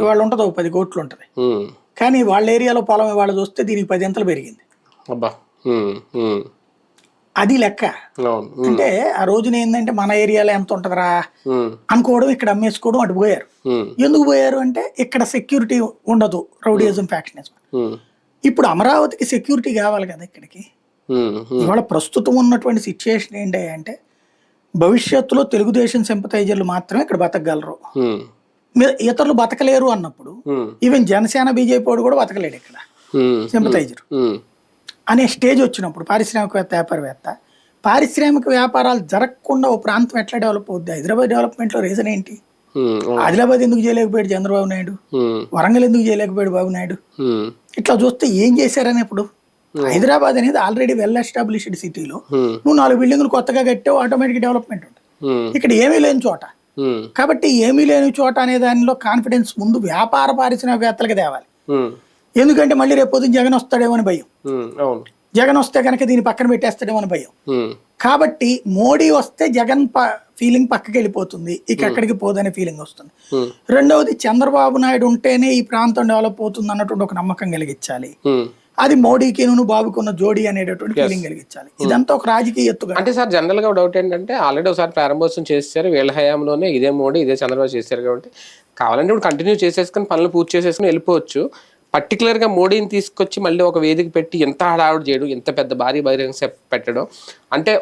ఇవాళ ఉంటుంది ఒక 10 కోట్లు ఉంటుంది. కానీ వాళ్ళ ఏరియాలో పొలం ఇవాళ చూస్తే దీనికి 10 అంతలు పెరిగింది. అది లెక్క. అంటే ఆ రోజున ఏంటంటే మన ఏరియాలో ఎంత ఉంటదరా అనుకోవడం, ఇక్కడ అమ్మేసుకోవడం, అటు పోయారు. ఎందుకు పోయారు అంటే ఇక్కడ సెక్యూరిటీ ఉండదు, రౌడీయిజం, ఫ్యాక్షనిజం. ఇప్పుడు అమరావతికి సెక్యూరిటీ కావాలి కదా ఇక్కడికి. ఇవాళ ప్రస్తుతం ఉన్నటువంటి సిచ్యుయేషన్ ఏంటి అంటే భవిష్యత్తులో తెలుగుదేశం సింపథైజర్లు మాత్రమే ఇక్కడ బతకగలరు, ఇతరులు బతకలేరు అన్నప్పుడు ఈవెన్ జనసేన బీజేపీ వాడు కూడా బతకలేడు ఇక్కడ సింపథైజర్ అనే స్టేజ్ వచ్చినప్పుడు పారిశ్రామికవేత్త, వ్యాపారవేత్త, పారిశ్రామిక వ్యాపారాలు జరగకుండా ఓ ప్రాంతం ఎట్లా డెవలప్ అవుద్ది? హైదరాబాద్ డెవలప్మెంట్ లో రీజన్ ఏంటి? ఆదిలాబాద్ ఎందుకు చేయలేకపోయాడు చంద్రబాబు నాయుడు? వరంగల్ ఎందుకు చేయలేకపోయాడు బాబు నాయుడు? ఇట్లా చూస్తే ఏం చేశారని ఇప్పుడు హైదరాబాద్ అనేది ఆల్రెడీ వెల్ ఎస్టాబ్లిష్డ్ సిటీలో నువ్వు 4 బిల్డింగులు కొత్తగా కట్టావు, ఆటోమేటిక్ డెవలప్మెంట్ ఉంటుంది. ఇక్కడ ఏమీ లేని చోట, కాబట్టి ఏమీ లేని చోట అనే దానిలో కాన్ఫిడెన్స్ ముందు వ్యాపార పారిశ్రామికవేత్తలకు తేవాలి. ఎందుకంటే మళ్ళీ రేపు పొద్దున జగన్ వస్తాడేమో అని భయం. జగన్ వస్తే కనుక దీన్ని పక్కన పెట్టేస్తాడేమో అని భయం. కాబట్టి మోడీ వస్తే జగన్ ఫీలింగ్ పక్కకి వెళ్ళిపోతుంది, ఇక ఎక్కడికి పోదనే ఫీలింగ్ వస్తుంది. రెండవది చంద్రబాబు నాయుడు ఉంటేనే ఈ ప్రాంతం డెవలప్ అవుతుంది అన్నటువంటి ఒక నమ్మకం కలిగించాలి. అది మోడీకి బాబుకి ఉన్న జోడీ అనేటటువంటి ఫీలింగ్ కలిగించాలి. ఇదంతా ఒక రాజకీయ ఎత్తుగా. అంటే సార్ జనరల్ గా డౌట్ ఏంటంటే ఆల్రెడీ ఒకసారి ప్రారంభోత్సవం చేశారు, వీళ్ళ హయాంలోనే ఇదే మోడీ ఇదే చంద్రబాబు చేశారు కాబట్టి కావాలంటే ఇప్పుడు కంటిన్యూ చేసేసుకుని పనులు పూర్తి చేసేసుకుని వెళ్ళిపోవచ్చు. పర్టికులర్ గా మోడీని తీసుకొచ్చి మళ్ళీ ఒక వేదిక పెట్టి ఎంత హడావుడి చేయడం, ఎంత పెద్ద భారీ బహిరంగ పెట్టడం అంటే